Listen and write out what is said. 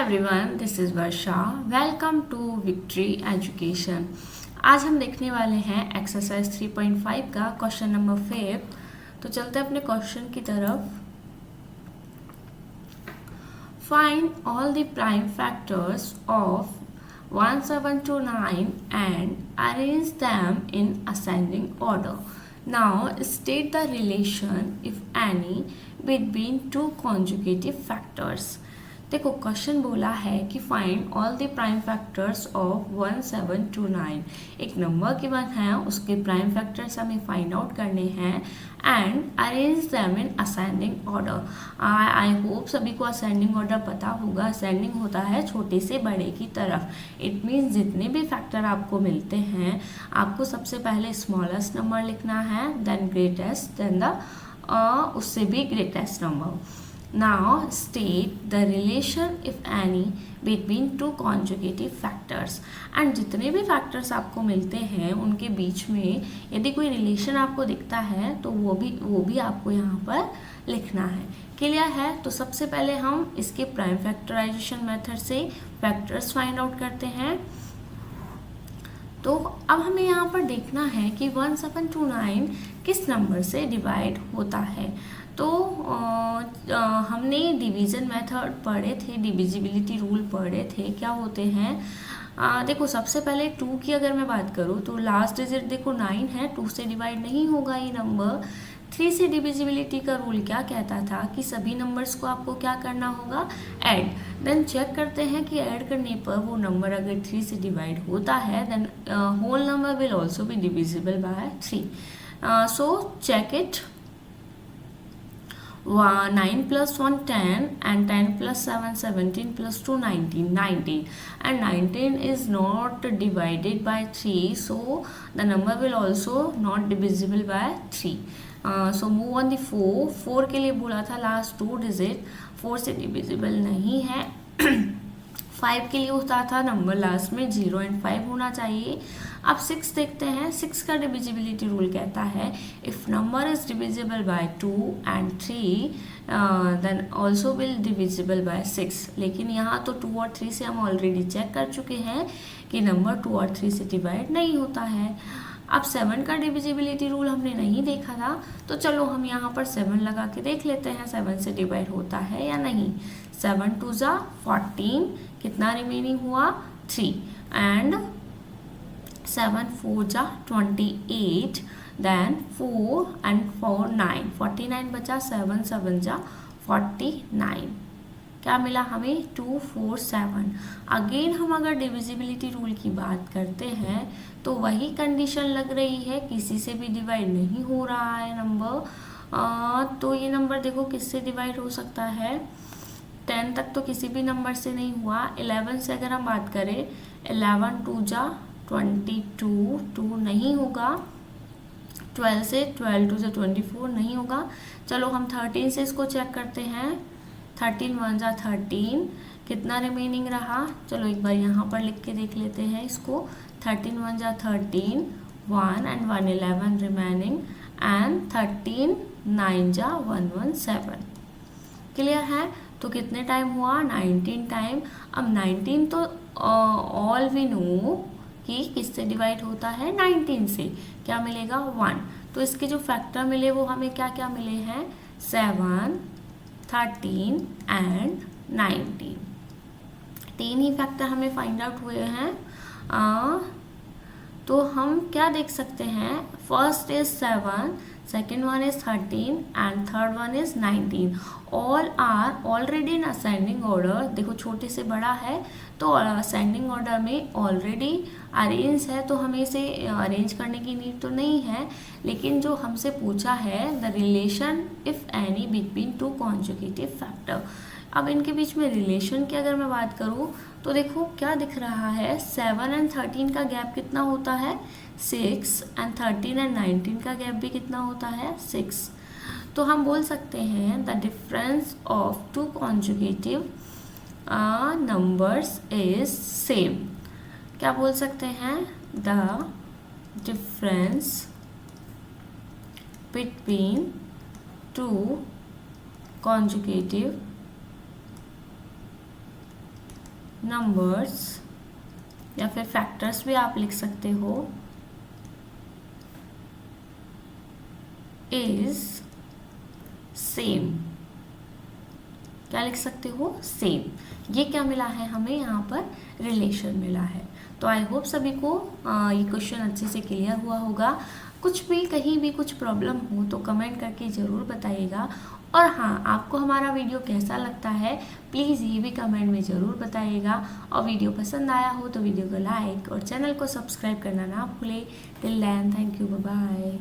Everyone, this is Varsha. Welcome to Victory Education. आज हम देखने वाले हैं एक्सरसाइज 3.5 का क्वेश्चन नंबर 5। तो चलते हैं अपने क्वेश्चन की तरफ। Find all the prime factors of 1729 and arrange them in ascending order. Now state the relation, if any, between two conjugative factors. देखो क्वेश्चन बोला है कि find all the prime factors of 1729। एक नंबर के बाद है उसके प्राइम फैक्टर्स हमें फाइंड आउट करने हैं and arrange them in ascending order. I hope सभी को असेंडिंग ऑर्डर पता होगा। असेंडिंग होता है छोटे से बड़े की तरफ। इट मीन्स जितने भी फैक्टर आपको मिलते हैं आपको सबसे पहले स्मॉलेस्ट नंबर लिखना है, देन ग्रेटेस्ट, देन द उससे भी greatest number. Now state the relation, if any, between two conjugative factors. And जितने भी factors आपको मिलते हैं उनके बीच में यदि कोई relation आपको दिखता है तो वो भी आपको यहाँ पर लिखना है। क्लियर है? तो सबसे पहले हम इसके प्राइम फैक्टराइजेशन मेथड से फैक्टर्स फाइंड आउट करते हैं। तो अब हमें यहाँ पर देखना है कि 1729 किस नंबर से डिवाइड होता है। तो हमने डिवीज़न मेथड पढ़े थे, डिविजिबिलिटी रूल पढ़े थे। क्या होते हैं देखो, सबसे पहले 2 की अगर मैं बात करूँ तो लास्ट डिजिट देखो 9 है, 2 से डिवाइड नहीं होगा ये नंबर। 3 से डिविजिबिलिटी का रूल क्या कहता था कि सभी नंबर्स को आपको क्या करना होगा, ऐड। देन चेक करते हैं कि ऐड करने पर वो नंबर अगर 3 से डिवाइड होता है then whole number will also be divisible by 3। So check it. 9 plus 1 10 and 10 plus 7 17 plus 2 19 and 19 is not divided by 3, so the number will also not divisible by 3. So move on the 4 के लिए बोला था last 2 digit 4 से divisible नहीं है। 5 के लिए होता था नंबर लास्ट में 0 एंड 5 होना चाहिए। अब 6 देखते हैं। 6 का डिविजिबिलिटी रूल कहता है if number is divisible by 2 and 3 then also will divisible by 6। लेकिन यहाँ तो 2 और 3 से हम ऑलरेडी चेक कर चुके हैं कि नंबर 2 और 3 से डिवाइड नहीं होता है। अब 7 का डिविजिबिलिटी रूल हमने नहीं देखा था, तो चलो हम यहाँ पर 7 लगा के देख लेते हैं 7 से डिवाइड होता है या नहीं। 7 2 जा 14, कितना रिमेनिंग हुआ 3, एंड 7 4 जा 28, देन 4 एंड 4 9, 49 बचा, 7 7 जा 49। क्या मिला हमें 2 4 7। अगेन हम अगर डिविजिबिलिटी रूल की बात करते हैं तो वही कंडीशन लग रही है, किसी से भी डिवाइड नहीं हो रहा है नंबर। तो ये नंबर देखो किससे डिवाइड हो सकता है, 10 तक तो किसी भी नंबर से नहीं हुआ। 11 से अगर हम बात करें 11 2 जा 22, 2 नहीं होगा। 12 से 12 2 से 24 नहीं होगा। चलो हम 13 से इसको चेक करते हैं। 13 1 जा 13, कितना रिमेनिंग रहा, चलो एक बार यहाँ पर लिख के देख लेते हैं इसको। 13 1 जा 13, 1 एंड 1 11 रिमेनिंग, एंड 13 9 जा 1 1 7। क्लियर है? तो कितने टाइम हुआ, 19 टाइम। अब 19 तो ऑल वी नो कि किससे डिवाइड होता है, 19 से। क्या मिलेगा 1। तो इसके जो फैक्टर मिले वो हमें क्या क्या मिले हैं, 7 13 एंड 19। 3 ही फैक्टर हमें फाइंड आउट हुए हैं। तो हम क्या देख सकते हैं, first is 7, second one is 13 and third one is 19। All are already in ascending order. देखो छोटे से बड़ा है तो असेंडिंग ऑर्डर में ऑलरेडी अरेंज है, तो हमें इसे अरेंज करने की नीड तो नहीं है। लेकिन जो हमसे पूछा है the relation if any between two conjugative factor. अब इनके बीच में रिलेशन की अगर मैं बात करूँ तो देखो क्या दिख रहा है, 7 एंड 13 का गैप कितना होता है, 6, एंड 13 एंड 19 का गैप भी कितना होता है, 6। तो हम बोल सकते हैं the difference of two conjugative numbers is same. क्या बोल सकते हैं, the difference between two conjugative numbers या फिर फैक्टर्स भी आप लिख सकते हो इज सेम। क्या लिख सकते हो? सेम। ये क्या मिला है हमें यहाँ पर? रिलेशन मिला है। तो आई होप सभी को ये क्वेश्चन अच्छे से क्लियर हुआ होगा। कुछ भी कहीं भी कुछ प्रॉब्लम हो तो कमेंट करके ज़रूर बताइएगा। और हाँ, आपको हमारा वीडियो कैसा लगता है प्लीज़ ये भी कमेंट में ज़रूर बताइएगा। और वीडियो पसंद आया हो तो वीडियो को लाइक और चैनल को सब्सक्राइब करना ना भूलें। Till then, thank you, bye bye.